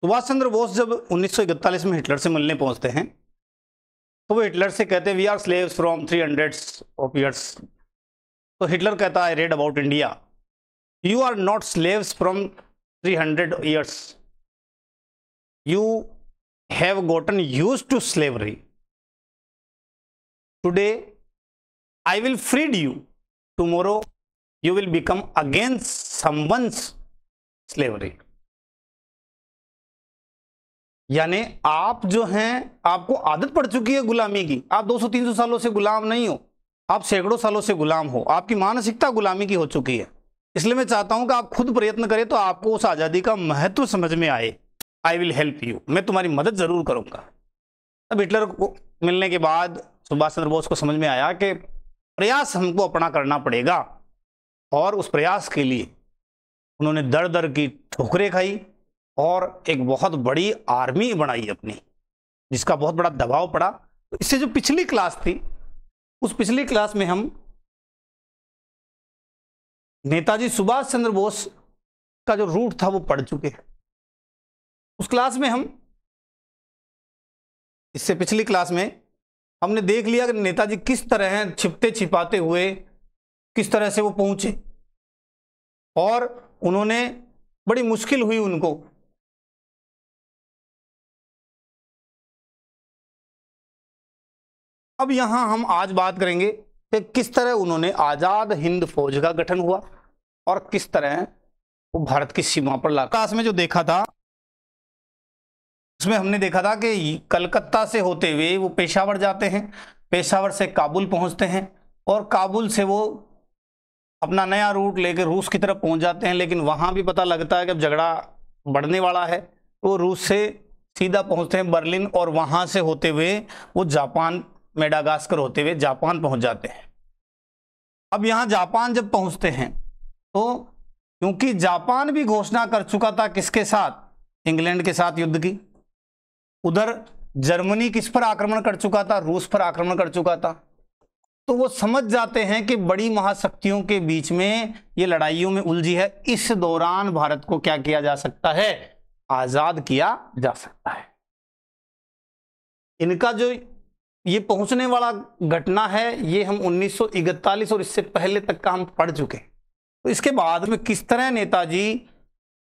सुभाष चंद्र बोस जब 1941 में हिटलर से मिलने पहुंचते हैं तो वो हिटलर से कहते हैं we are slaves from 300 of years. तो हिटलर कहता है I read about India, you are not slaves from 300 years, you have gotten used to slavery, today I will freed you, tomorrow you will become against someone's slavery. यानी आप जो हैं, आपको आदत पड़ चुकी है गुलामी की, आप 200-300 सालों से गुलाम नहीं हो, आप सैकड़ों सालों से गुलाम हो, आपकी मानसिकता गुलामी की हो चुकी है। इसलिए मैं चाहता हूं कि आप खुद प्रयत्न करें तो आपको उस आज़ादी का महत्व समझ में आए। आई विल हेल्प यू, मैं तुम्हारी मदद जरूर करूंगा। अब हिटलर को मिलने के बाद सुभाष चंद्र बोस को समझ में आया कि प्रयास हमको अपना करना पड़ेगा, और उस प्रयास के लिए उन्होंने दर दर की ठोकरें खाई और एक बहुत बड़ी आर्मी बनाई अपनी, जिसका बहुत बड़ा दबाव पड़ा। तो इससे जो पिछली क्लास थी, उस पिछली क्लास में हम नेताजी सुभाष चंद्र बोस का जो रूट था वो पढ़ चुके हैं। उस क्लास में हम, इससे पिछली क्लास में हमने देख लिया कि नेताजी किस तरह छिपते छिपाते हुए किस तरह से वो पहुंचे, और उन्होंने बड़ी मुश्किल हुई उनको। अब यहां हम आज बात करेंगे कि किस तरह उन्होंने आजाद हिंद फौज का गठन हुआ और किस तरह वो भारत की सीमा पर ला। क्लास में जो देखा था उसमें हमने देखा था कि कलकत्ता से होते हुए वो पेशावर जाते हैं, पेशावर से काबुल पहुंचते हैं, और काबुल से वो अपना नया रूट लेकर रूस की तरफ पहुंच जाते हैं। लेकिन वहां भी पता लगता है कि अब झगड़ा बढ़ने वाला है, तो रूस से सीधा पहुंचते हैं बर्लिन, और वहां से होते हुए वो जापान, मेडागास्कर होते हुए जापान पहुंच जाते हैं। अब यहां जापान जब पहुंचते हैं तो क्योंकि जापान भी घोषणा कर चुका था किसके साथ, इंग्लैंड के साथ युद्ध की, उधर जर्मनी किस पर आक्रमण कर चुका था, रूस पर आक्रमण कर चुका था, तो वो समझ जाते हैं कि बड़ी महाशक्तियों के बीच में ये लड़ाइयों में उलझी है। इस दौरान भारत को क्या किया जा सकता है, आजाद किया जा सकता है। इनका जो ये पहुंचने वाला घटना है, ये हम 1941 और इससे पहले तक का हम पढ़ चुके हैं। तो इसके बाद में किस तरह नेताजी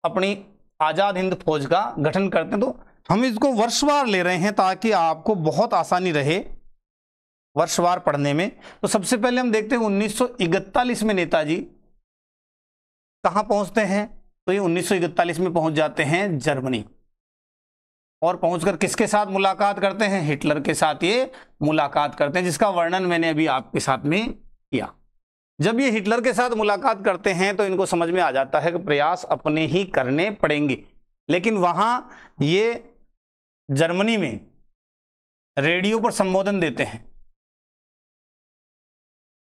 अपनी आजाद हिंद फौज का गठन करते हैं, तो हम इसको वर्षवार ले रहे हैं ताकि आपको बहुत आसानी रहे वर्षवार पढ़ने में। तो सबसे पहले हम देखते हैं 1941 में नेताजी कहां पहुंचते हैं। तो ये 1941 में पहुंच जाते हैं जर्मनी, और पहुंचकर किसके साथ मुलाकात करते हैं, हिटलर के साथ ये मुलाकात करते हैं, जिसका वर्णन मैंने अभी आपके साथ में किया। जब ये हिटलर के साथ मुलाकात करते हैं तो इनको समझ में आ जाता है कि प्रयास अपने ही करने पड़ेंगे। लेकिन वहां ये जर्मनी में रेडियो पर संबोधन देते हैं,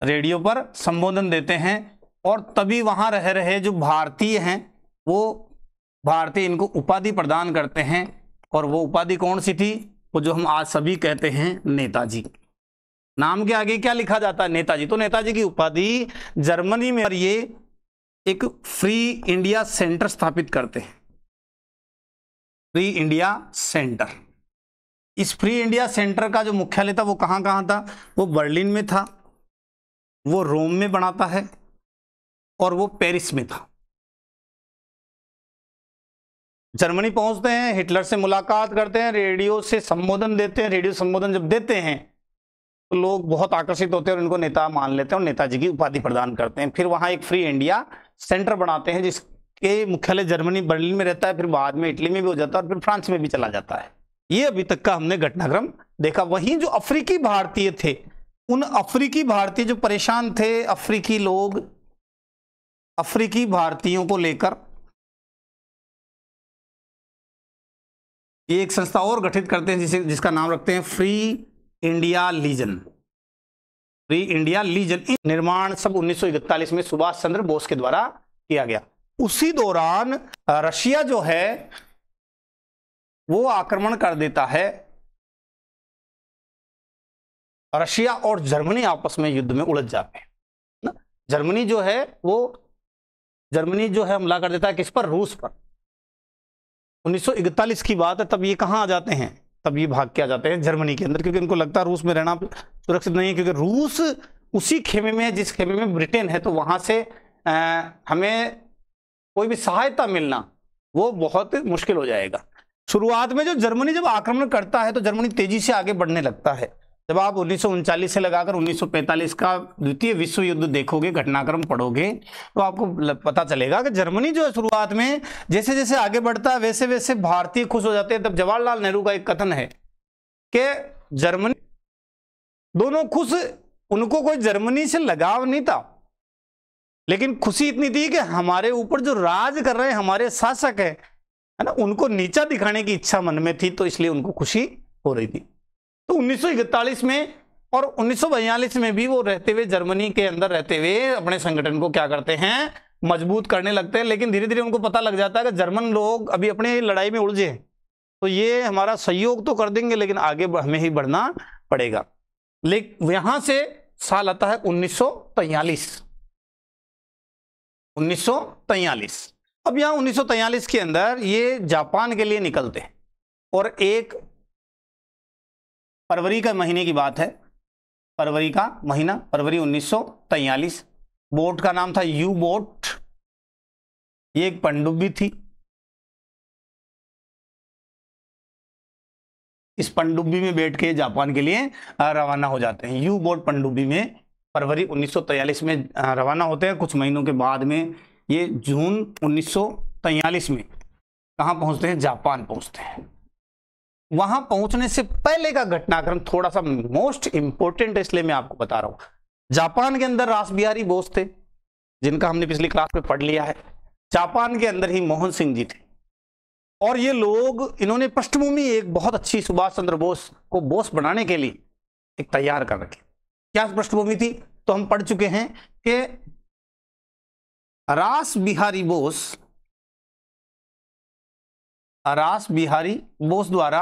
रेडियो पर संबोधन देते हैं, और तभी वहां रह रहे जो भारतीय हैं वो भारतीय इनको उपाधि प्रदान करते हैं। और वो उपाधि कौन सी थी, वो जो हम आज सभी कहते हैं नेताजी। नाम के आगे क्या लिखा जाता है, नेताजी। तो नेताजी की उपाधि जर्मनी में, और ये एक फ्री इंडिया सेंटर स्थापित करते हैं, फ्री इंडिया सेंटर। इस फ्री इंडिया सेंटर का जो मुख्यालय था वो कहां था, वो बर्लिन में था, वो रोम में बनाता है, और वो पेरिस में था। जर्मनी पहुंचते हैं, हिटलर से मुलाकात करते हैं, रेडियो से संबोधन देते हैं। रेडियो संबोधन जब देते हैं तो लोग बहुत आकर्षित होते हैं और उनको नेता मान लेते हैं और नेताजी की उपाधि प्रदान करते हैं। फिर वहां एक फ्री इंडिया सेंटर बनाते हैं जिसके मुख्यालय जर्मनी बर्लिन में रहता है, फिर बाद में इटली में भी हो जाता है, और फिर फ्रांस में भी चला जाता है। ये अभी तक का हमने घटनाक्रम देखा। वहीं जो अफ्रीकी भारतीय थे, उन अफ्रीकी भारतीय जो परेशान थे, अफ्रीकी लोग अफ्रीकी भारतीयों को लेकर एक संस्था और गठित करते हैं जिसका नाम रखते हैं free India legion. Free India legion निर्माण सब 1941 में सुभाष चंद्र बोस के द्वारा किया गया। उसी दौरान रशिया जो है वो आक्रमण कर देता है। रशिया और जर्मनी आपस में युद्ध में उलझ जाते हैं। जर्मनी जो है हमला कर देता है किस पर, रूस पर। 1941 की बात है, तब ये कहाँ आ जाते हैं, तब ये भाग के आ जाते हैं जर्मनी के अंदर, क्योंकि उनको लगता है रूस में रहना सुरक्षित नहीं है, क्योंकि रूस उसी खेमे में है जिस खेमे में ब्रिटेन है, तो वहां से हमें कोई भी सहायता मिलना वो बहुत मुश्किल हो जाएगा। शुरुआत में जो जर्मनी जब आक्रमण करता है तो जर्मनी तेजी से आगे बढ़ने लगता है। जब आप 1939 से लगाकर 1945 का द्वितीय विश्व युद्ध देखोगे, घटनाक्रम पढ़ोगे, तो आपको पता चलेगा कि जर्मनी जो है शुरुआत में जैसे जैसे आगे बढ़ता है वैसे वैसे भारतीय खुश हो जाते हैं। तब जवाहरलाल नेहरू का एक कथन है कि जर्मनी दोनों खुश, उनको कोई जर्मनी से लगाव नहीं था, लेकिन खुशी इतनी थी कि हमारे ऊपर जो राज कर रहे हैं हमारे शासक है ना, उनको नीचा दिखाने की इच्छा मन में थी, तो इसलिए उनको खुशी हो रही थी। तो 1941 में और 1942 में भी वो रहते हुए, जर्मनी के अंदर रहते हुए अपने संगठन को क्या करते हैं, मजबूत करने लगते हैं। लेकिन धीरे धीरे उनको पता लग जाता है कि जर्मन लोग अभी अपने लड़ाई में उलझे हैं, तो ये हमारा सहयोग तो कर देंगे लेकिन आगे हमें ही बढ़ना पड़ेगा। लेकिन यहां से साल आता है 1943। 1943। अब यहां 1943 के अंदर ये जापान के लिए निकलते हैं, और एक फरवरी का महीने की बात है, फरवरी का महीना, फरवरी 1943। बोट का नाम था यू बोट, ये एक पनडुब्बी थी। इस पनडुब्बी में बैठ के जापान के लिए रवाना हो जाते हैं। यू बोट पनडुब्बी में फरवरी 1943 में रवाना होते हैं। कुछ महीनों के बाद में ये जून 1943 में कहाँ पहुंचते हैं, जापान पहुंचते हैं। वहां पहुंचने से पहले का घटनाक्रम थोड़ा सा मोस्ट इंपोर्टेंट है, इसलिए मैं आपको बता रहा हूं। जापान के अंदर रास बिहारी बोस थे, जिनका हमने पिछली क्लास में पढ़ लिया है। जापान के अंदर ही मोहन सिंह जी थे, और ये लोग, इन्होंने पृष्ठभूमि एक बहुत अच्छी सुभाष चंद्र बोस को बोस बनाने के लिए एक तैयार कर रखी। क्या पृष्ठभूमि थी, तो हम पढ़ चुके हैं कि रास बिहारी बोस द्वारा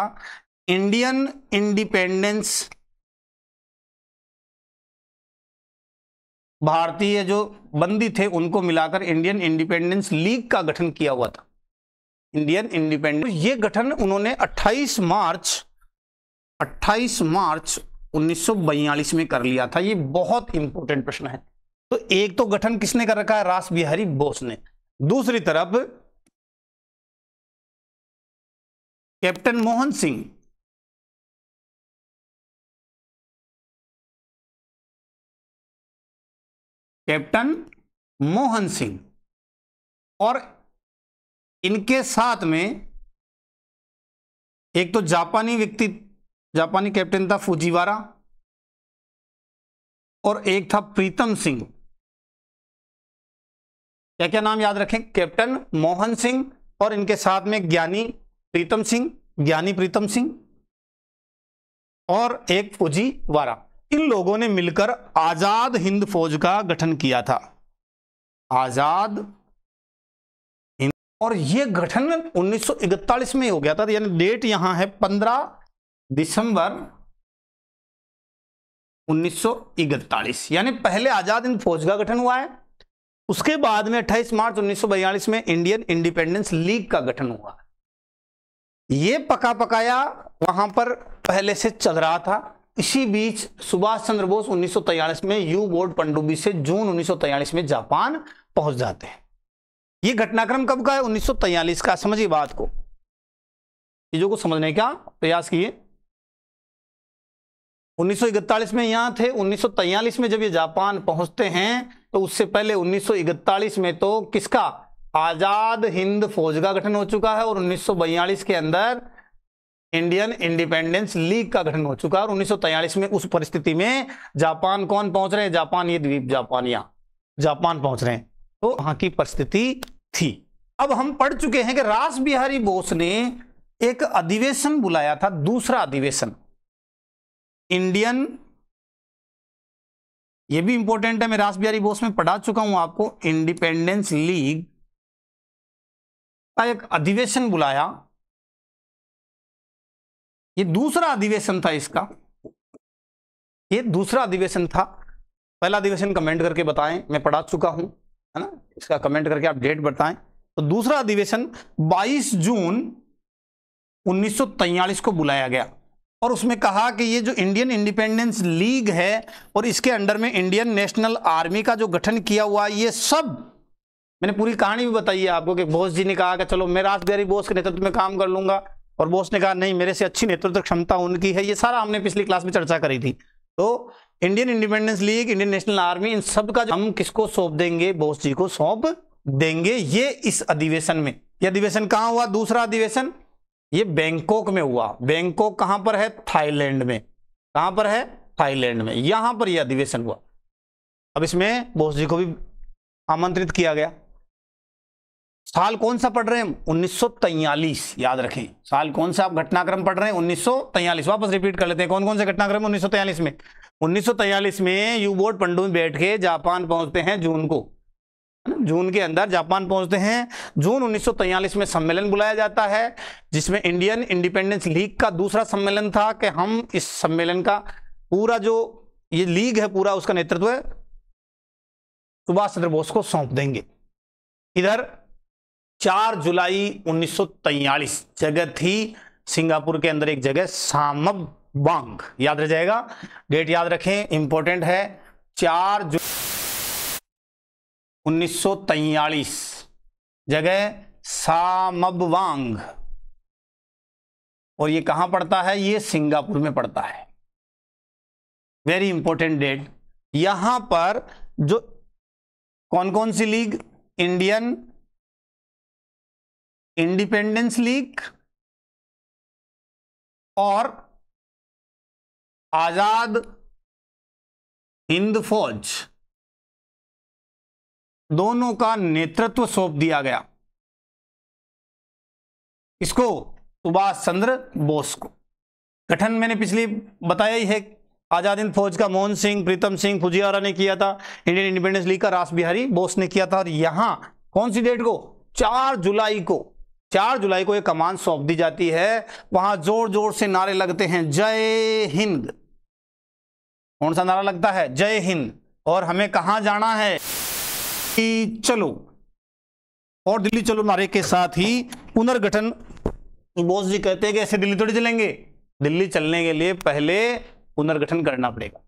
इंडियन इंडिपेंडेंस, भारतीय जो बंदी थे उनको मिलाकर इंडियन इंडिपेंडेंस लीग का गठन किया हुआ था। इंडियन इंडिपेंडेंस, ये गठन उन्होंने 28 मार्च 1942 में कर लिया था। ये बहुत इंपॉर्टेंट प्रश्न है। तो एक तो गठन किसने कर रखा है, रास बिहारी बोस ने। दूसरी तरफ कैप्टन मोहन सिंह, और इनके साथ में एक तो जापानी कैप्टन था फुजीवारा, और एक था प्रीतम सिंह। क्या क्या नाम याद रखें, कैप्टन मोहन सिंह और इनके साथ में ज्ञानी प्रीतम सिंह और एक फुजीवारा। इन लोगों ने मिलकर आजाद हिंद फौज का गठन किया था। आजाद हिंद, और यह गठन 1941 में हो गया था। यानी डेट यहां है 15 दिसंबर 1941, यानी पहले आजाद हिंद फौज का गठन हुआ है। उसके बाद में 28 मार्च 1942 में इंडियन इंडिपेंडेंस लीग का गठन हुआ। ये पका पकाया वहां पर पहले से चल रहा था। इसी बीच सुभाष चंद्र बोस 1943 में यू बोट पनडुब्बी से जून 1943 में जापान पहुंच जाते हैं। ये घटनाक्रम कब का है, 1943 का। समझिए बात को, चीजों को समझने का प्रयास किए। 1941 में यहां थे, 1943 में जब ये जापान पहुंचते हैं तो उससे पहले 1941 में तो किसका, आजाद हिंद फौज का गठन हो चुका है, और 1942 के अंदर इंडियन इंडिपेंडेंस लीग का गठन हो चुका है। और 1943 में उस परिस्थिति में जापान कौन पहुंच रहे हैं, जापान, ये द्वीप जापान पहुंच रहे हैं। तो वहां की परिस्थिति थी। अब हम पढ़ चुके हैं कि रास बिहारी बोस ने एक अधिवेशन बुलाया था, दूसरा अधिवेशन इंडियन, ये भी इंपॉर्टेंट है, मैं रास बिहारी बोस में पढ़ा चुका हूं आपको। इंडिपेंडेंस लीग का एक अधिवेशन बुलाया, ये दूसरा अधिवेशन था इसका, ये दूसरा अधिवेशन था। पहला अधिवेशन कमेंट करके बताएं, मैं पढ़ा चुका हूं, है ना, इसका कमेंट करके आप डेट बताएं। तो दूसरा अधिवेशन 22 जून 1943 को बुलाया गया और उसमें कहा कि ये जो इंडियन इंडिपेंडेंस लीग है और इसके अंडर में इंडियन नेशनल आर्मी का जो गठन किया हुआ, ये सब मैंने पूरी कहानी भी बताई है आपको कि बोस जी ने कहा कि चलो मैं रासबिहारी बोस के नेतृत्व में काम कर लूंगा और बोस ने कहा नहीं, मेरे से अच्छी नेतृत्व क्षमता उनकी है। ये सारा हमने पिछली क्लास में चर्चा करी थी। तो Indian independence league, Indian national army, इन सब का हम किसको सौंप देंगे? बोस जी को सौंप देंगे। ये इस अधिवेशन में, ये अधिवेशन कहां हुआ? दूसरा अधिवेशन ये बैंकॉक में हुआ। बैंकॉक कहां पर है? थाईलैंड में। कहां पर है? थाईलैंड में। यहां पर यह अधिवेशन हुआ। अब इसमें बोस जी को भी आमंत्रित किया गया। साल कौन सा पढ़ रहे हैं हम? 1943। याद रखें, साल कौन सा आप घटनाक्रम पढ़ रहे हैं? 1943। वापस रिपीट कर लेते हैं, कौन कौन से घटनाक्रम 1943 में? 1943 में यू बोट पंडू में बैठ के जापान पहुंचते हैं जून को, जून के अंदर जापान पहुंचते हैं। जून 1943 में सम्मेलन बुलाया जाता है जिसमें इंडियन इंडिपेंडेंस लीग का दूसरा सम्मेलन था कि हम इस सम्मेलन का पूरा जो ये लीग है पूरा उसका नेतृत्व सुभाष चंद्र बोस को सौंप देंगे। इधर 4 जुलाई 1943 जगह थी सिंगापुर के अंदर, एक जगह सामबवांग, याद रह जाएगा, डेट याद रखें, इंपॉर्टेंट है। 4 जुलाई 1943 जगह सामबवांग, और ये कहां पड़ता है? ये सिंगापुर में पड़ता है। Very important date. यहां पर जो कौन कौन सी लीग? इंडियन इंडिपेंडेंस लीग और आजाद हिंद फौज, दोनों का नेतृत्व सौंप दिया गया। इसको? सुभाष चंद्र बोस को। गठन मैंने पिछली बताया ही है, आजाद हिंद फौज का मोहन सिंह, प्रीतम सिंह फुजियारा ने किया था, इंडियन इंडिपेंडेंस लीग का रासबिहारी बोस ने किया था। और यहां कौन सी डेट को? 4 जुलाई को। 4 जुलाई को ये कमान सौंप दी जाती है। वहां जोर जोर से नारे लगते हैं, जय हिंद। कौन सा नारा लगता है? जय हिंद। और हमें कहां जाना है? चलो, और दिल्ली चलो नारे के साथ ही पुनर्गठन। बोस जी कहते हैं कि ऐसे दिल्ली थोड़ी चलेंगे, दिल्ली चलने के लिए पहले पुनर्गठन करना पड़ेगा।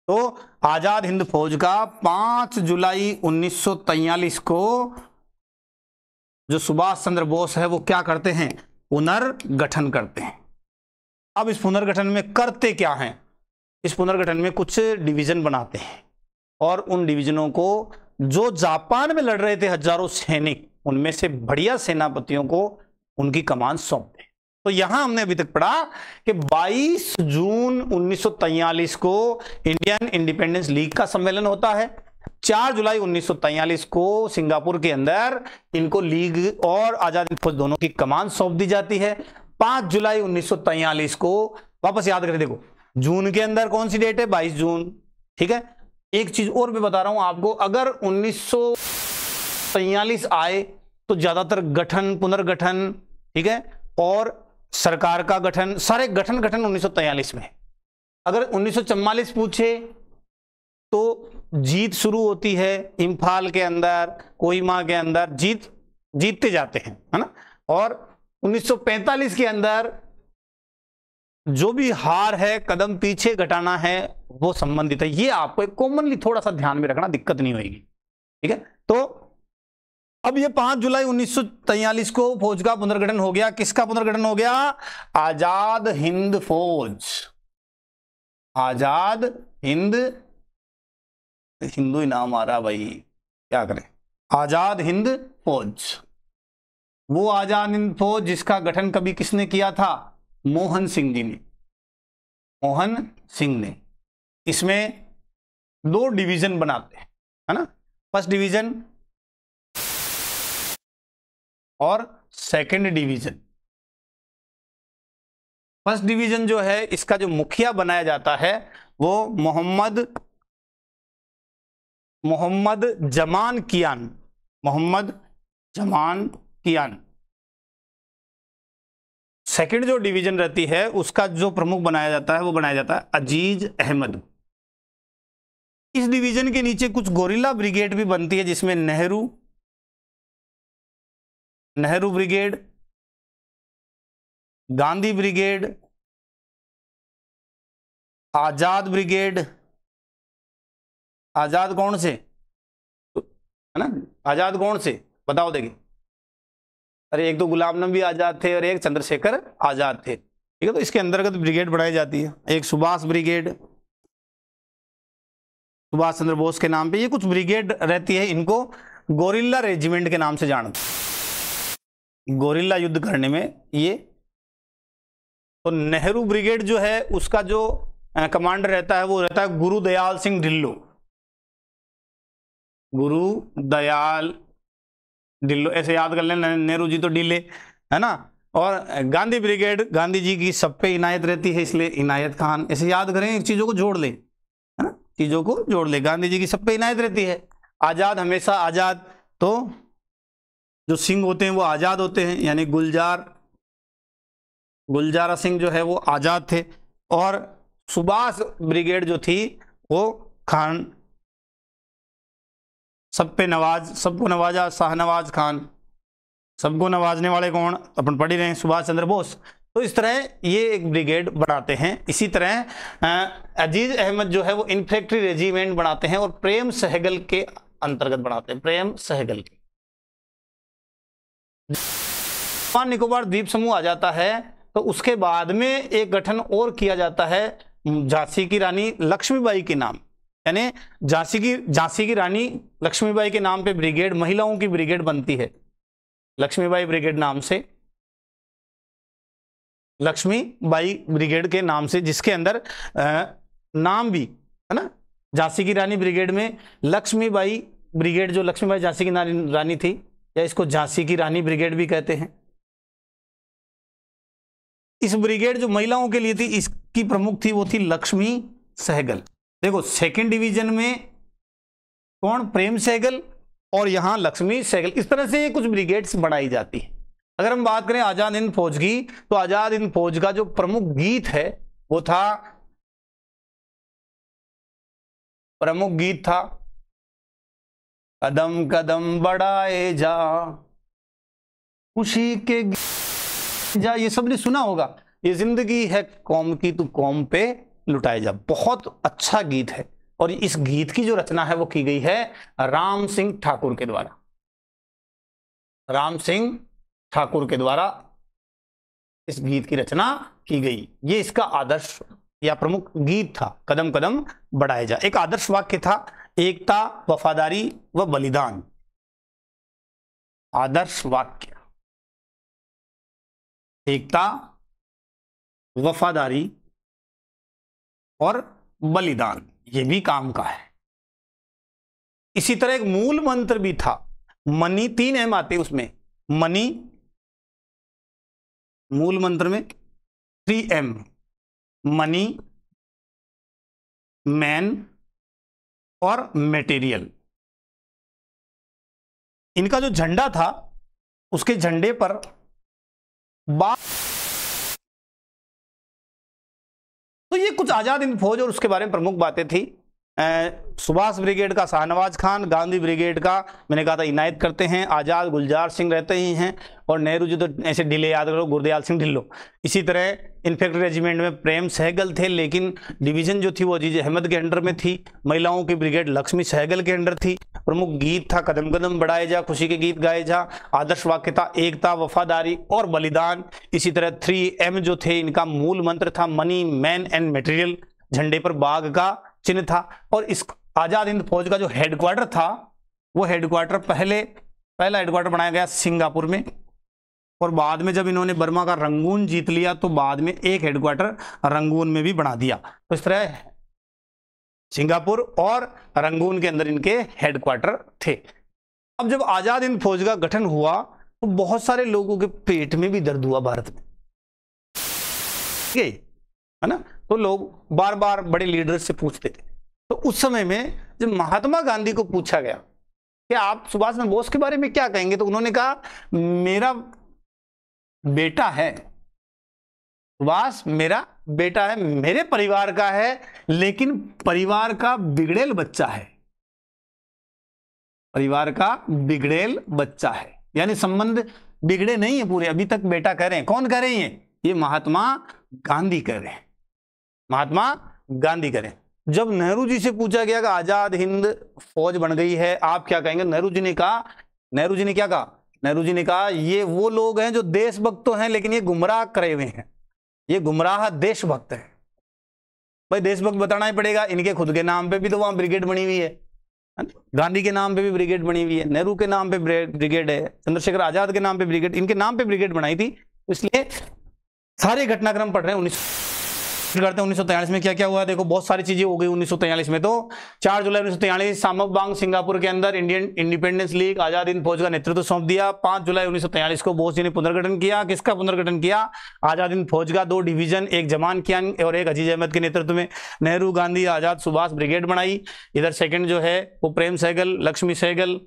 तो आजाद हिंद फौज का 5 जुलाई 1943 को जो सुभाष चंद्र बोस है वो क्या करते हैं? पुनर्गठन करते हैं। अब इस पुनर्गठन में करते क्या हैं? इस पुनर्गठन में कुछ डिवीजन बनाते हैं और उन डिवीजनों को जो जापान में लड़ रहे थे हजारों सैनिक, उनमें से बढ़िया सेनापतियों को उनकी कमान सौंपते हैं। तो यहां हमने अभी तक पढ़ा कि 22 जून 1943 को इंडियन इंडिपेंडेंस लीग का सम्मेलन होता है। 4 जुलाई 1943 को सिंगापुर के अंदर इनको लीग और आजाद हिंद फौज दोनों की कमान सौंप दी जाती है। 5 जुलाई 1943 को, वापस याद करें, देखो जून के अंदर कौन सी डेट है? 22 जून। ठीक है, एक चीज और भी बता रहा हूं आपको, अगर 1943 आए तो ज्यादातर गठन, पुनर्गठन, ठीक है, और सरकार का गठन, सारे गठन 1943 में। अगर 1944 पूछे तो जीत शुरू होती है इम्फाल के अंदर, कोहिमा के अंदर, जीतते जाते हैं, है ना। और 1945 के अंदर जो भी हार है, कदम पीछे घटाना है, वो संबंधित है। ये आपको एक कॉमनली थोड़ा सा ध्यान में रखना, दिक्कत नहीं होगी। ठीक है, तो अब ये 5 जुलाई 1943 को फौज का पुनर्गठन हो गया। किसका पुनर्गठन हो गया? आजाद हिंद फौज। आजाद हिंद, हिंदू ही नाम आ रहा भाई, क्या करें, आजाद हिंद फौज। वो आजाद हिंद फौज जिसका गठन कभी किसने किया था? मोहन सिंह जी ने, मोहन सिंह ने। इसमें 2 डिवीजन बनाते हैं, है ना, फर्स्ट डिवीजन और सेकंड डिवीजन। फर्स्ट डिवीजन जो है, इसका जो मुखिया बनाया जाता है वो मोहम्मद जमान कियान, मोहम्मद जमान कियान। सेकंड जो डिवीजन रहती है उसका जो प्रमुख बनाया जाता है वो बनाया जाता है अजीज अहमद। इस डिवीजन के नीचे कुछ गोरिल्ला ब्रिगेड भी बनती है जिसमें नेहरू ब्रिगेड, गांधी ब्रिगेड, आजाद ब्रिगेड। आजाद कौन से, है ना, आजाद कौन से बताओ। देखिए, अरे एक तो गुलाम नबी आजाद थे और एक चंद्रशेखर आजाद थे, ठीक है। तो इसके अंतर्गत ब्रिगेड बनाई जाती है। एक सुभाष ब्रिगेड, सुभाष चंद्र बोस के नाम पे ये कुछ ब्रिगेड रहती है। इनको गोरिल्ला रेजिमेंट के नाम से जानते, गोरिल्ला युद्ध करने में ये। तो नेहरू ब्रिगेड जो है उसका जो कमांडर रहता है वो रहता है गुरुदयाल सिंह ढिल्लो, गुरुदयाल ढिल्लो, ऐसे याद कर लेना। नेहरू जी तो ढीले, है ना। और गांधी ब्रिगेड, गांधी जी की सब पे इनायत रहती है, इसलिए इनायत खान, ऐसे याद करें, चीजों को जोड़ ले, है ना, चीजों को जोड़ ले। गांधी जी की सब पे इनायत रहती है। आजाद हमेशा आजाद, तो जो सिंह होते हैं वो आजाद होते हैं, यानी गुलजारा सिंह जो है वो आजाद थे। और सुभाष ब्रिगेड जो थी वो खान, सब पे नवाज, सबको नवाजा, शाहनवाज खान, सबको नवाजने वाले कौन, अपन पढ़ ही रहे हैं, सुभाष चंद्र बोस। तो इस तरह ये एक ब्रिगेड बनाते हैं। इसी तरह अजीज अहमद जो है वो इन्फेंट्री रेजिमेंट बनाते हैं और प्रेम सहगल के अंतर्गत बनाते हैं, प्रेम सहगल के। अंडमान निकोबार द्वीप समूह आ जाता है तो उसके बाद में एक गठन और किया जाता है झांसी की रानी लक्ष्मीबाई के नाम, यानी झांसी की रानी लक्ष्मीबाई के नाम पे ब्रिगेड, महिलाओं की ब्रिगेड बनती है, लक्ष्मीबाई ब्रिगेड नाम से, लक्ष्मीबाई ब्रिगेड के नाम से, जिसके अंदर नाम भी, है ना, झांसी की रानी ब्रिगेड में लक्ष्मीबाई ब्रिगेड, जो लक्ष्मीबाई झांसी की रानी थी, या इसको झांसी की रानी ब्रिगेड भी कहते हैं। इस ब्रिगेड जो महिलाओं के लिए थी, इसकी प्रमुख थी वो थी लक्ष्मी सहगल। देखो सेकंड डिवीजन में कौन, प्रेम सहगल, और यहां लक्ष्मी सहगल। इस तरह से कुछ ब्रिगेड्स बनाई जाती है। अगर हम बात करें आजाद हिंद फौज की, तो आजाद हिंद फौज का जो प्रमुख गीत है वो था, प्रमुख गीत था कदम कदम बढ़ाए जा, खुशी के जा, ये सबने सुना होगा। ये जिंदगी है कौम की, तू कौम पे लुटाए जा, बहुत अच्छा गीत है। और इस गीत की जो रचना है वो की गई है राम सिंह ठाकुर के द्वारा, राम सिंह ठाकुर के द्वारा इस गीत की रचना की गई। ये इसका आदर्श या प्रमुख गीत था, कदम कदम बढ़ाए जा। एक आदर्श वाक्य था, एकता, वफादारी व बलिदान। आदर्श वाक्य, एकता, वफादारी और बलिदान, ये भी काम का है। इसी तरह एक मूल मंत्र भी था, मनी, 3 एम आते उसमें, मनी, मूल मंत्र में 3 एम, मनी, मैन और मटेरियल। इनका जो झंडा था, उसके झंडे पर तो ये कुछ आजाद हिंद फौज और उसके बारे में प्रमुख बातें थी। सुभाष ब्रिगेड का शाहनवाज खान, गांधी ब्रिगेड का मैंने कहा था इनायत करते हैं, आजाद गुलजार सिंह रहते ही हैं, और नेहरू जी तो ऐसे ढिले याद करो, गुरदयाल सिंह ढिल्लो। इसी तरह इन्फेंट्री रेजिमेंट में प्रेम सहगल थे, लेकिन डिवीजन जो थी वो अजीज अहमद के अंडर में थी। महिलाओं की ब्रिगेड लक्ष्मी सहगल के अंडर थी। प्रमुख गीत था कदम कदम बढ़ाए जा, खुशी के गीत गाए जा। आदर्श वाक्य था एकता, वफादारी और बलिदान। इसी तरह 3M जो थे, इनका मूल मंत्र था मनी, मैन एंड मटेरियल। झंडे पर बाघ का चिन्ह था। और इस आजाद हिंद फौज का जो हेडक्वार्टर था, वो हेडक्वार्टर पहला हेडक्वार्टर बनाया गया सिंगापुर में, और बाद में जब इन्होंने बर्मा का रंगून जीत लिया तो बाद में एक हेडक्वार्टर रंगून में भी बना दिया। तो इस तरह सिंगापुर और रंगून के अंदर इनके हेडक्वार्टर थे। अब जब आजाद हिंद फौज का गठन हुआ तो बहुत सारे लोगों के पेट में भी दर्द हुआ भारत में, है ना। तो लोग बार बार बड़े लीडर से पूछते थे। तो उस समय में जब महात्मा गांधी को पूछा गया कि आप सुभाष चंद्र बोस के बारे में क्या कहेंगे, तो उन्होंने कहा मेरा बेटा है, सुभाष मेरा बेटा है, मेरे परिवार का है, लेकिन परिवार का बिगड़ेल बच्चा है, परिवार का बिगड़ेल बच्चा है। यानी संबंध बिगड़े नहीं है पूरे, अभी तक बेटा कह रहे हैं। कौन कह रहे हैं? ये महात्मा गांधी कर रहे हैं, महात्मा गांधी करें। जब नेहरू जी से पूछा गया कि आजाद हिंद फौज बन गई है, आप क्या कहेंगे? नेहरू जी ने क्या कहा? नेहरू जी ने कहा ये वो लोग हैं जो देशभक्त तो हैं लेकिन ये गुमराह करे हुए हैं, ये गुमराह देशभक्त हैं। भाई देशभक्त बताना ही पड़ेगा, इनके खुद के नाम पे भी तो वहां ब्रिगेड बनी हुई है, गांधी के नाम पे भी ब्रिगेड बनी हुई है, नेहरू के नाम पे ब्रिगेड है, चंद्रशेखर आजाद के नाम पे ब्रिगेड, इनके नाम पे ब्रिगेड बनाई थी। इसलिए सारे घटनाक्रम पढ़ रहे हैं। 1943 में क्या क्या हुआ, देखो बहुत सारी चीजें हो गई 1943 में। तो 4 जुलाई 1943 सामकबांग सिंगापुर के अंदर Indian independence league Azad Hind फौज का नेतृत्व सौंप दिया। 5 जुलाई 1943 को बोस जी ने पुनर्गठन किया। किसका पुनर्गठन किया? आजाद हिंद फौज का 2 डिवीजन, एक जमान कियान और एक अजीज अहमद के नेतृत्व में नेहरू गांधी आजाद सुभाष ब्रिगेड बनाई। इधर सेकंड जो है वो प्रेम सहगल, लक्ष्मी सहगल,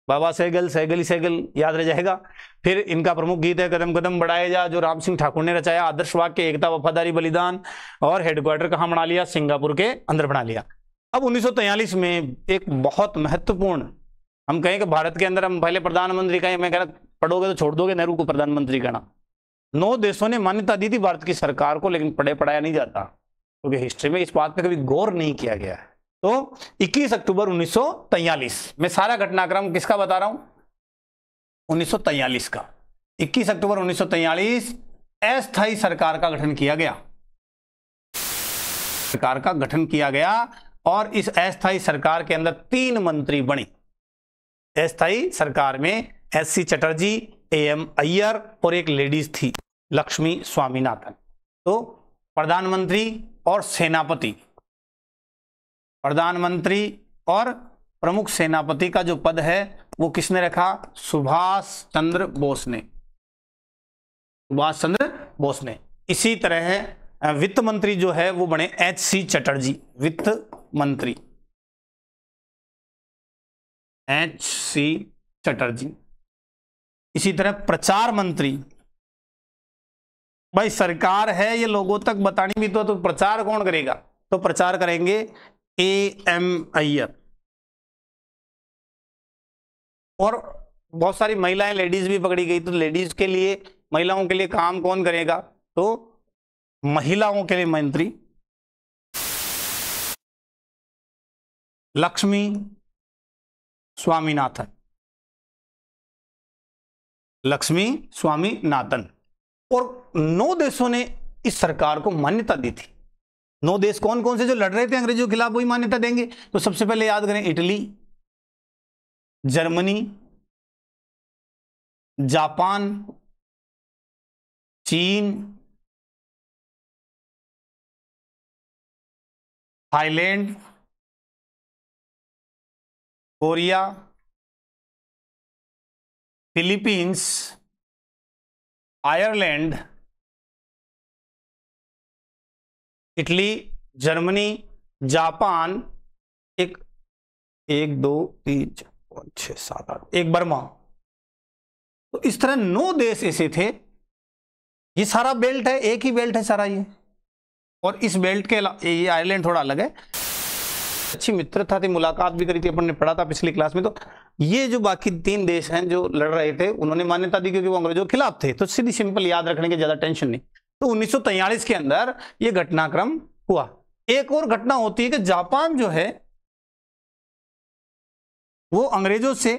बाबा सहगल, सहगल ही सहगल याद रह जाएगा। फिर इनका प्रमुख गीत है कदम कदम बढ़ाए जा, जो राम सिंह ठाकुर ने रचाया। आदर्श वाक्य एकता वफादारी बलिदान, और हेडक्वार्टर कहाँ बना लिया? सिंगापुर के अंदर बना लिया। अब 1943 में एक बहुत महत्वपूर्ण, हम कहें कि भारत के अंदर हम पहले प्रधानमंत्री कहें, मैं कह रहा पढ़ोगे तो छोड़ दोगे नेहरू को प्रधानमंत्री कहना। 9 देशों ने मान्यता दी थी भारत की सरकार को, लेकिन पढ़ाया नहीं जाता क्योंकि हिस्ट्री में इस बात पर कभी गौर नहीं किया गया है। तो 21 अक्टूबर 1943 में, सारा घटनाक्रम किसका बता रहा हूं? 1943 का। 21 अक्टूबर 1943 अस्थायी सरकार का गठन किया गया, सरकार का गठन किया गया। और इस अस्थायी सरकार के अंदर 3 मंत्री बने। अस्थायी सरकार में एससी चटर्जी, एएम अय्यर और एक लेडीज थी लक्ष्मी स्वामीनाथन। तो प्रधानमंत्री और सेनापति, प्रधानमंत्री और प्रमुख सेनापति का जो पद है वो किसने रखा? सुभाष चंद्र बोस ने, सुभाष चंद्र बोस ने। इसी तरह वित्त मंत्री जो है वो बने एचसी चटर्जी, वित्त मंत्री एचसी चटर्जी। इसी तरह प्रचार मंत्री, भाई सरकार है ये लोगों तक बतानी भी तो प्रचार कौन करेगा? तो प्रचार करेंगे एएम अय्यर। और बहुत सारी महिलाएं, लेडीज भी पकड़ी गई, तो लेडीज के लिए, महिलाओं के लिए काम कौन करेगा? तो महिलाओं के लिए मंत्री लक्ष्मी स्वामीनाथन, लक्ष्मी स्वामीनाथन। और 9 देशों ने इस सरकार को मान्यता दी थी। 9 देश कौन कौन से जो लड़ रहे थे अंग्रेजों के खिलाफ, वही मान्यता देंगे। तो सबसे पहले याद करें, इटली, जर्मनी, जापान, चीन, Thailand, Korea, Philippines, Ireland, Italy, Germany, Japan, एक 2 3 4 6 7 8, एक बर्मा। तो इस तरह 9 देश ऐसे थे। ये सारा बेल्ट है, एक ही बेल्ट है सारा ये। और इस बेल्ट के ये आयरलैंड थोड़ा अलग है। अच्छी मित्रता थी, मुलाकात भी करी थी, अपन ने पढ़ा था पिछली क्लास में। तो ये जो बाकी 3 देश हैं जो लड़ रहे थे, उन्होंने मान्यता दी क्योंकि वो अंग्रेजों के खिलाफ थे। तो सीधी सिंपल याद रखने की ज्यादा टेंशन नहीं। तो 1943 के अंदर ये घटनाक्रम हुआ। एक और घटना होती है कि जापान जो है वो अंग्रेजों से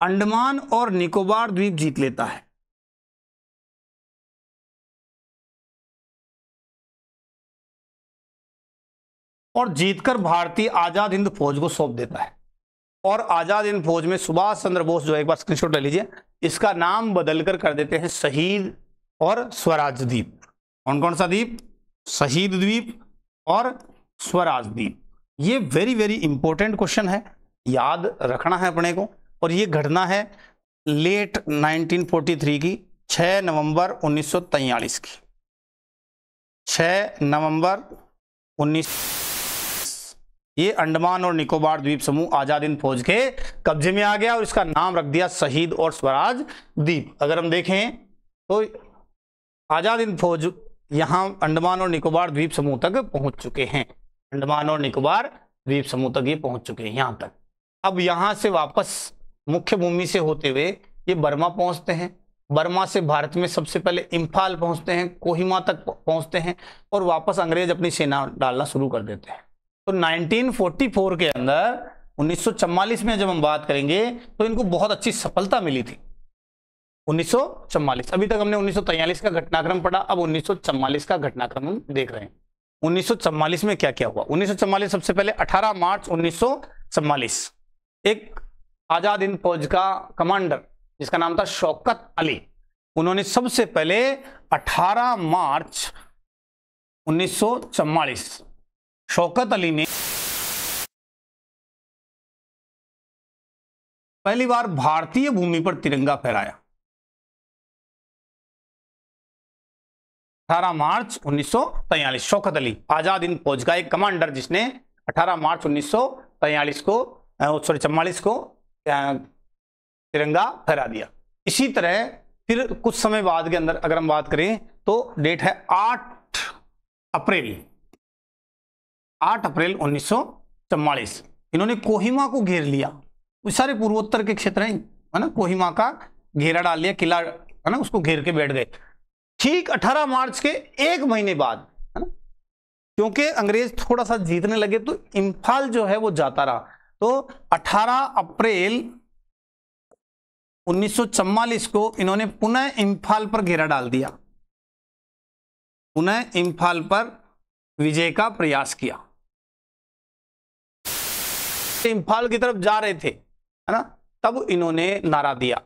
अंडमान और निकोबार द्वीप जीत लेता है। और जीतकर भारतीय आजाद हिंद फौज को सौंप देता है। और आजाद हिंद फौज में सुभाष चंद्र बोस जो है, एक बार स्क्रीनशॉट ले लीजिए, इसका नाम बदलकर कर देते हैं शहीद और स्वराज द्वीप। कौन कौन सा द्वीप? शहीद द्वीप और स्वराज द्वीप। ये वेरी वेरी इंपॉर्टेंट क्वेश्चन है, याद रखना है अपने को। और ये घटना है लेट 1943 की, 6 नवंबर 1943 की, 6 नवंबर 19। ये अंडमान और निकोबार द्वीप समूह आजाद हिंद फौज के कब्जे में आ गया और इसका नाम रख दिया शहीद और स्वराज द्वीप। अगर हम देखें तो आजाद हिंद फौज यहां अंडमान और निकोबार द्वीप समूह तक पहुंच चुके हैं। अंडमान और निकोबार द्वीप समूह तक ये पहुंच चुके हैं यहां तक। अब यहां से वापस मुख्य भूमि से होते हुए ये बर्मा पहुंचते हैं। बर्मा से भारत में सबसे पहले इम्फाल पहुंचते हैं, कोहिमा तक पहुंचते हैं और वापस अंग्रेज अपनी सेना डालना शुरू कर देते हैं। तो 1944 के अंदर 1944 में जब हम बात करेंगे तो इनको बहुत अच्छी सफलता मिली थी। 1944, अभी तक हमने 1943 का घटनाक्रम पढ़ा, अब 1944 का घटनाक्रम हम देख रहे हैं। 1944 में क्या क्या हुआ? 1944 सबसे पहले 18 मार्च 1944 एक आजाद हिंद फौज का कमांडर जिसका नाम था शौकत अली, उन्होंने सबसे पहले 18 मार्च 1944 शौकत अली ने पहली बार भारतीय भूमि पर तिरंगा फहराया। 18 मार्च 1943 शौकत अली आजाद हिंद फौज का एक कमांडर जिसने 18 मार्च 1943 को 44 को तिरंगा फहरा दिया। इसी तरह फिर कुछ समय बाद के अंदर अगर हम बात करें तो डेट है 8 अप्रैल 1944 इन्होंने कोहिमा को घेर लिया। सारे पूर्वोत्तर के क्षेत्र हैं है ना, कोहिमा का घेरा डाल लिया, किला है ना, उसको घेर के बैठ गए। ठीक 18 मार्च के एक महीने बाद है ना, क्योंकि अंग्रेज थोड़ा सा जीतने लगे तो इम्फाल जो है वो जाता रहा। तो 18 अप्रैल 1944 को इन्होंने पुनः इम्फाल पर घेरा डाल दिया, पुनः इम्फाल पर विजय का प्रयास किया। इम्फाल की तरफ जा रहे थे है ना, तब इन्होंने नारा दिया,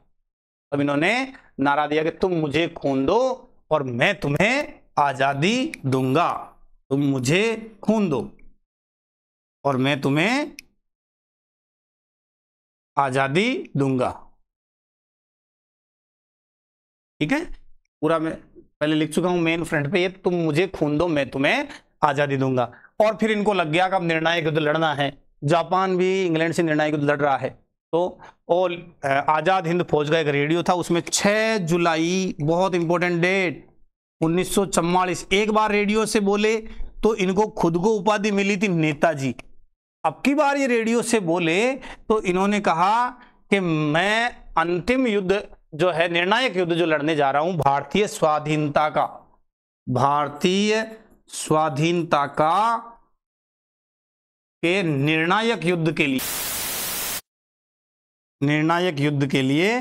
कि तुम मुझे खून दो और मैं तुम्हें आजादी दूंगा, तुम मुझे खून दो और मैं तुम्हें आजादी दूंगा। ठीक है, पूरा मैं पहले लिख चुका हूं मेन फ्रंट पे, ये तुम मुझे खून दो मैं तुम्हें आजादी दूंगा। और फिर इनको लग गया कि अब निर्णायक युद्ध लड़ना है, जापान भी इंग्लैंड से निर्णायक युद्ध लड़ रहा है। तो और आजाद हिंद फौज का एक रेडियो था, उसमें 6 जुलाई बहुत इंपॉर्टेंट डेट 1944 एक बार रेडियो से बोले तो इनको खुद को उपाधि मिली थी नेताजी। अब की बार ये रेडियो से बोले तो इन्होंने कहा कि मैं अंतिम युद्ध जो है, निर्णायक युद्ध जो लड़ने जा रहा हूं भारतीय स्वाधीनता का के निर्णायक युद्ध के लिए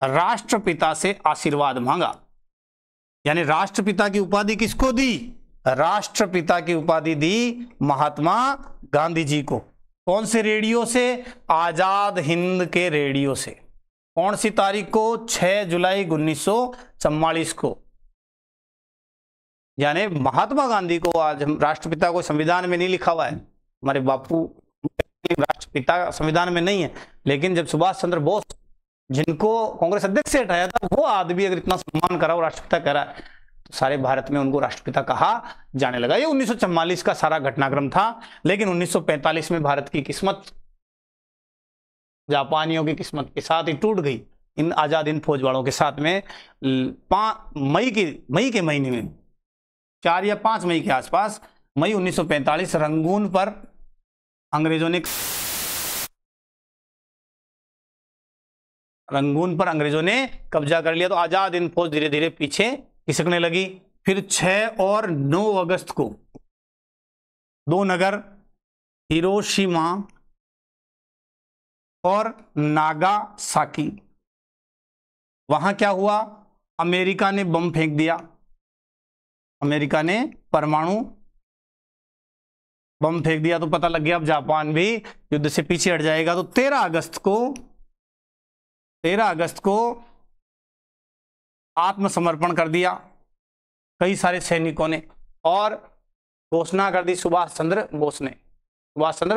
राष्ट्रपिता से आशीर्वाद मांगा। यानी राष्ट्रपिता की उपाधि किसको दी? राष्ट्रपिता की उपाधि दी महात्मा गांधी जी को। कौन से रेडियो से? आजाद हिंद के रेडियो से। कौन सी तारीख को? 6 जुलाई 1944 को। यानी महात्मा गांधी को आज हम राष्ट्रपिता को संविधान में नहीं लिखा हुआ है, हमारे बापू राष्ट्रपिता संविधान में नहीं है, लेकिन जब सुभाष चंद्र बोस जिनको कांग्रेस अध्यक्ष से हटाया था, वो आदमी अगर इतना सम्मान करा और राष्ट्रपिता कह रहा है तो सारे भारत में उनको राष्ट्रपिता कहा जाने लगा। ये 1944 का सारा घटनाक्रम था। लेकिन 1945 में भारत की किस्मत जापानियों की किस्मत के साथ ही टूट गई, इन आजाद हिंद फौज वालों के साथ में। मई के महीने में 4 या 5 मई के आसपास, मई 1945 रंगून पर अंग्रेजों ने कब्जा कर लिया। तो आजाद हिंद फौज धीरे धीरे पीछे खिसकने लगी। फिर 6 और 9 अगस्त को 2 नगर हिरोशिमा और नागासाकी, वहां क्या हुआ? अमेरिका ने बम फेंक दिया, अमेरिका ने परमाणु बम फेंक दिया। तो पता लग गया अब जापान भी युद्ध से पीछे हट जाएगा। तो 13 अगस्त को आत्मसमर्पण कर दिया कई सारे सैनिकों ने और घोषणा कर दी। सुभाष चंद्र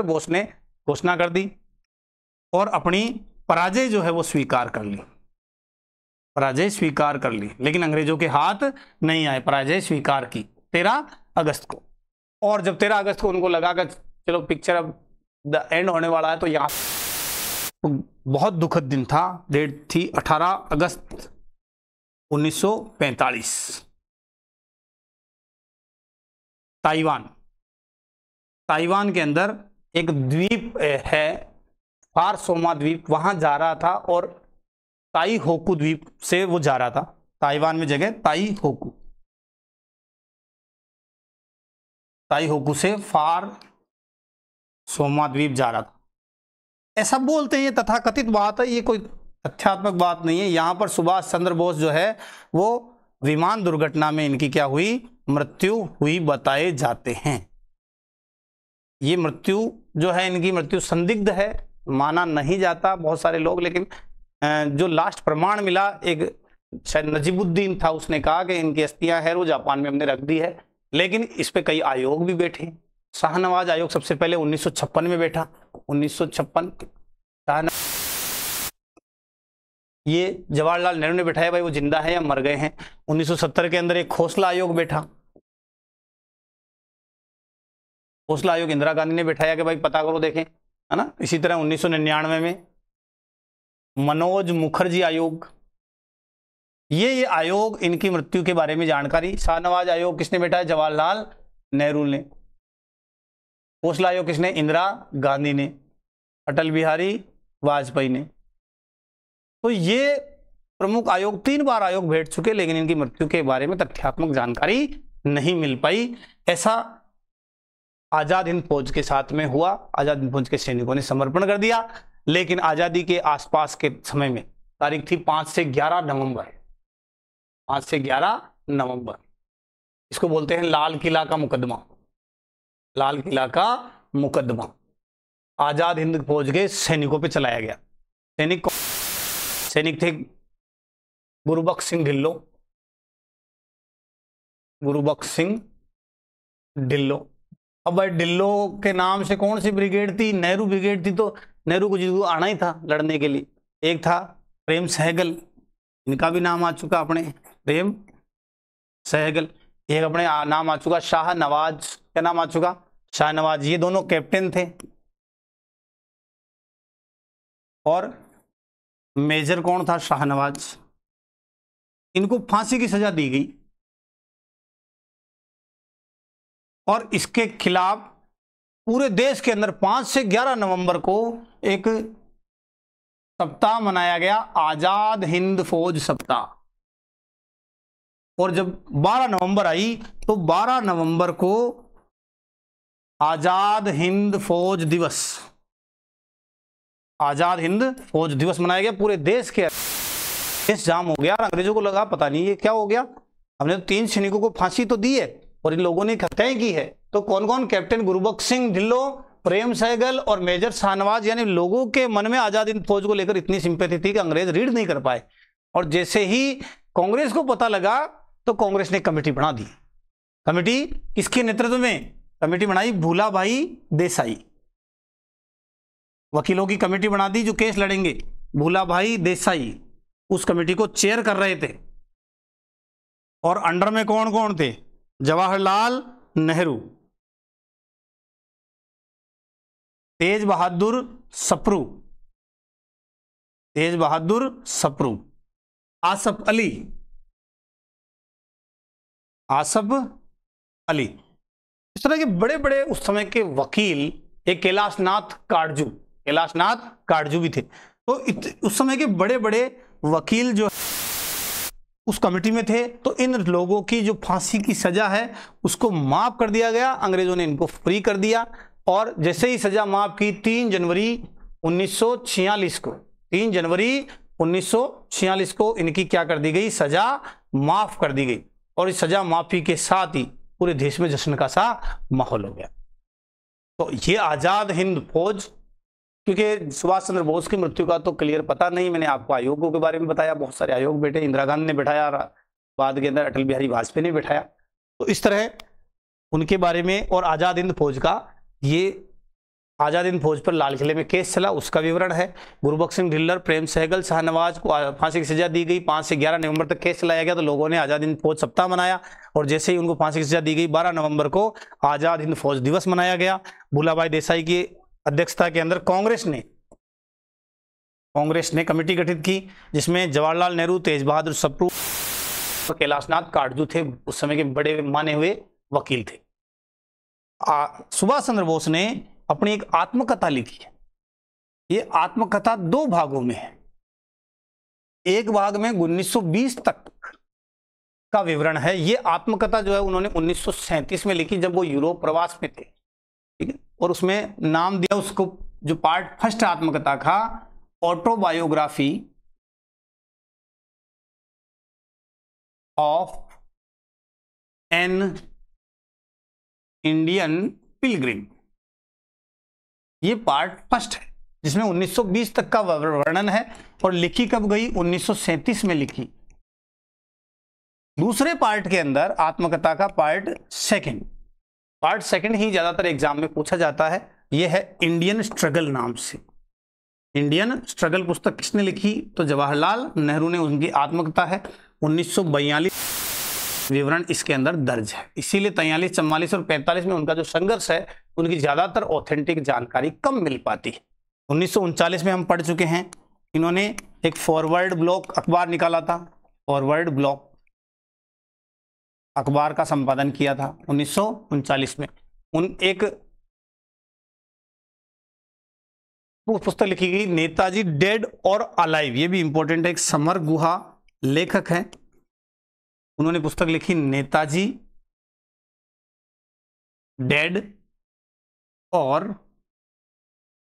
बोस ने घोषणा कर दी और अपनी पराजय जो है वो स्वीकार कर ली। लेकिन अंग्रेजों के हाथ नहीं आए, पराजय स्वीकार की 13 अगस्त को। और जब 13 अगस्त को उनको लगा कि चलो पिक्चर अब द एंड होने वाला है, तो यहाँ बहुत दुखद दिन था। डेट थी 18 अगस्त 1945। ताइवान के अंदर एक द्वीप है फारसोमा द्वीप, वहां जा रहा था और ताई होकू द्वीप से वो जा रहा था, ताइवान में जगह ताई होकू से फार सोमा द्वीप जा रहा था, ऐसा बोलते हैं। ये तथाकथित बात है, ये कोई तथ्यात्मक बात नहीं है। यहां पर सुभाष चंद्र बोस जो है वो विमान दुर्घटना में इनकी क्या हुई, मृत्यु हुई बताए जाते हैं। ये मृत्यु जो है इनकी मृत्यु संदिग्ध है, माना नहीं जाता बहुत सारे लोग, लेकिन जो लास्ट प्रमाण मिला, एक शायद नजीबुद्दीन था, उसने कहा कि इनकी अस्थियां है वो जापान में हमने रख दी है। लेकिन इस पे कई आयोग भी बैठे। शाहनवाज आयोग सबसे पहले 1956 में बैठा, 1956। ये जवाहरलाल नेहरू ने बैठाया, भाई वो जिंदा है या मर गए हैं। 1970 के अंदर एक खोसला आयोग बैठा, खोसला आयोग इंदिरा गांधी ने बैठाया कि भाई पता करो देखें, है ना। इसी तरह 1999 में मनोज मुखर्जी आयोग, ये आयोग इनकी मृत्यु के बारे में जानकारी। शाहनवाज आयोग किसने बैठाया, जवाहरलाल नेहरू ने। खोसला आयोग किसने, इंदिरा गांधी ने। अटल बिहारी वाजपेयी ने। तो ये प्रमुख आयोग, 3 बार आयोग बैठ चुके, लेकिन इनकी मृत्यु के बारे में तथ्यात्मक जानकारी नहीं मिल पाई। ऐसा आजाद हिंद फौज के साथ में हुआ, आजाद हिंद फौज के सैनिकों ने समर्पण कर दिया। लेकिन आजादी के आसपास के समय में, तारीख थी 5 से 11 नवंबर, 5 से 11 नवंबर, इसको बोलते हैं लाल किला का मुकदमा। लाल किला का मुकदमा आजाद हिंद फौज के सैनिकों पे चलाया गया। सैनिक थे गुरुबख्श सिंह ढिल्लो, गुरुबख्श सिंह ढिल्लो। अब भाई ढिल्लो के नाम से कौन सी ब्रिगेड थी, नेहरू ब्रिगेड थी, तो नेहरू को जिसको आना ही था लड़ने के लिए। एक था प्रेम सहगल, इनका भी नाम आ चुका अपने, प्रेम सहगल। एक अपने नाम आ चुका शाहनवाज, क्या नाम आ चुका, शाहनवाज। ये दोनों कैप्टन थे। और मेजर कौन था, शाहनवाज। इनको फांसी की सजा दी गई और इसके खिलाफ पूरे देश के अंदर 5 से 11 नवंबर को एक सप्ताह मनाया गया, आजाद हिंद फौज सप्ताह। और जब 12 नवंबर आई तो 12 नवंबर को आजाद हिंद फौज दिवस, आजाद हिंद फौज दिवस मनाया गया पूरे देश के। देश जाम हो गया, अंग्रेजों को लगा पता नहीं ये क्या हो गया, हमने तो 3 सैनिकों को फांसी तो दी है और इन लोगों ने हत्याएं की है। तो कौन कौन, कैप्टन गुरुबख्श सिंह ढिल्लो, प्रेम सहगल और मेजर शाहनवाज। यानी लोगों के मन में आजाद हिंद फौज को लेकर इतनी सिंपैथी थी कि अंग्रेज रीड नहीं कर पाए। और जैसे ही कांग्रेस को पता लगा तो कांग्रेस ने कमेटी बना दी। कमेटी किसके नेतृत्व में, कमेटी बनाई भूला भाई देसाई, वकीलों की कमेटी बना दी जो केस लड़ेंगे। भूला भाई देसाई उस कमेटी को चेयर कर रहे थे। और अंडर में कौन कौन थे, जवाहरलाल नेहरू, तेज बहादुर सप्रू, तेज बहादुर सप्रू, आसफ अली, आसफ अली। इस तरह के बड़े बड़े उस समय के वकील, एक कैलाशनाथ काटजू, कैलाशनाथ काटजू भी थे। तो उस समय के बड़े बड़े वकील जो उस कमेटी में थे। तो इन लोगों की जो फांसी की सजा है उसको माफ कर दिया गया, अंग्रेजों ने इनको फ्री कर दिया। और जैसे ही सजा माफ की 3 जनवरी 1946 को, 3 जनवरी 1946 को इनकी क्या कर दी गई, सजा माफ कर दी गई। और इस सजा माफी के साथ ही पूरे देश में जश्न का सा माहौल हो गया। तो ये आजाद हिंद फौज, क्योंकि सुभाष चंद्र बोस की मृत्यु का तो क्लियर पता नहीं, मैंने आपको आयोगों के बारे में बताया, बहुत सारे आयोग बैठे, इंदिरा गांधी ने बैठाया, बाद के अंदर अटल बिहारी वाजपेयी ने बैठाया। तो इस तरह उनके बारे में। और आजाद हिंद फौज का, ये आजाद हिंद फौज पर लाल किले में केस चला, उसका विवरण है। गुरुबख्श सिंह ढिल्लर, प्रेम सहगल, शाहनवाज को फांसी की सजा दी गई। 5 से 11 नवंबर तक केस चलाया गया। तो लोगों ने आजाद हिंद फौज सप्ताह मनाया। और जैसे ही उनको फांसी की सजा दी गई 12 नवंबर को आजाद हिंद फौज दिवस मनाया गया। भूलाभाई देसाई की अध्यक्षता के अंदर कांग्रेस ने कमेटी गठित की, जिसमें जवाहरलाल नेहरू, तेज बहादुर सप्रू और कैलाशनाथ काटजू थे, उस समय के बड़े माने हुए वकील थे। सुभाष चंद्र बोस ने अपनी एक आत्मकथा लिखी है। ये आत्मकथा 2 भागों में है। एक भाग में 1920 तक का विवरण है। ये आत्मकथा जो है उन्होंने 1937 में लिखी, जब वो यूरोप प्रवास में थे, ठीक है। और उसमें नाम दिया उसको, जो पार्ट फर्स्ट आत्मकथा का, autobiography of an Indian Pilgrim. ये पार्ट फर्स्ट है जिसमें 1920 तक का वर्णन है, और लिखी कब गई? 1937 में लिखी। दूसरे पार्ट के अंदर आत्मकथा का पार्ट सेकंड ही ज्यादातर एग्जाम में पूछा जाता है। यह है इंडियन स्ट्रगल नाम से। इंडियन स्ट्रगल पुस्तक किसने लिखी? तो जवाहरलाल नेहरू ने, उनकी आत्मकथा है। 1942 विवरण इसके अंदर दर्ज है। इसीलिए 43, 44 और 45 में उनका जो संघर्ष है, उनकी ज्यादातर ऑथेंटिक जानकारी कम मिल पाती है। 1939 में हम पढ़ चुके हैं, इन्होंने एक फॉरवर्ड ब्लॉक अखबार निकाला था। फॉरवर्ड ब्लॉक अखबार का संपादन किया था 1939 में। एक पुस्तक लिखी गई, नेताजी डेड और अलाइव। ये भी इंपॉर्टेंट है। एक समर गुहा लेखक हैं, उन्होंने पुस्तक लिखी नेताजी डेड और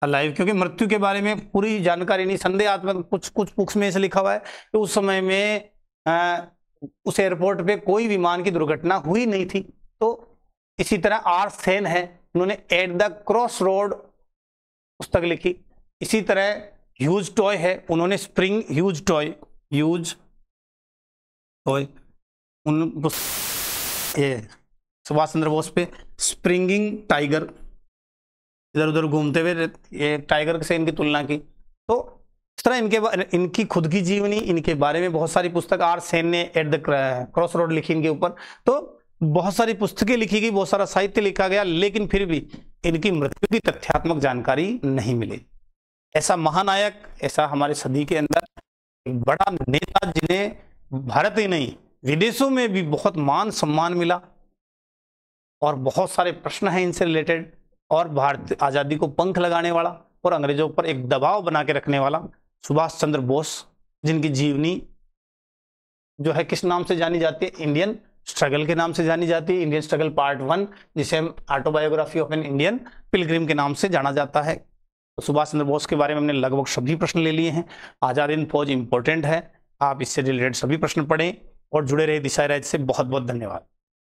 अलाइव, क्योंकि मृत्यु के बारे में पूरी जानकारी नहीं, संदेहात्मक कुछ बुक्स में ऐसे लिखा हुआ है कि उस समय में उस एयरपोर्ट पे कोई विमान की दुर्घटना हुई नहीं थी। तो इसी तरह आर सेन है, उन्होंने एट द क्रॉस रोड पुस्तक लिखी। इसी तरह ह्यूज टॉय है, उन्होंने spring huge toy Subhash Chandra Bose पे स्प्रिंगिंग टाइगर, इधर उधर घूमते हुए ये टाइगर से इनकी तुलना की। तो इस तरह इनकी खुद की जीवनी, इनके बारे में बहुत सारी पुस्तक, आर सेन ने एट द क्रॉस रोड लिखी इनके ऊपर। तो बहुत सारी पुस्तकें लिखी गई, बहुत सारा साहित्य लिखा गया, लेकिन फिर भी इनकी मृत्यु की तथ्यात्मक जानकारी नहीं मिली। ऐसा महानायक, ऐसा हमारे सदी के अंदर एक बड़ा नेता, जिन्हें भारत ही नहीं विदेशों में भी बहुत मान सम्मान मिला, और बहुत सारे प्रश्न हैं इनसे रिलेटेड, और भारत आजादी को पंख लगाने वाला और अंग्रेजों पर एक दबाव बना के रखने वाला सुभाष चंद्र बोस, जिनकी जीवनी जो है किस नाम से जानी जाती है? इंडियन स्ट्रगल के नाम से जानी जाती है। इंडियन स्ट्रगल पार्ट 1, जिसे हम autobiography of an Indian Pilgrim के नाम से जाना जाता है। तो सुभाष चंद्र बोस के बारे में हमने लगभग सभी प्रश्न ले लिए हैं। आजाद हिंद फौज इंपॉर्टेंट है, आप इससे रिलेटेड सभी प्रश्न पढ़ें और जुड़े रहे दिशा राइज से। बहुत बहुत धन्यवाद।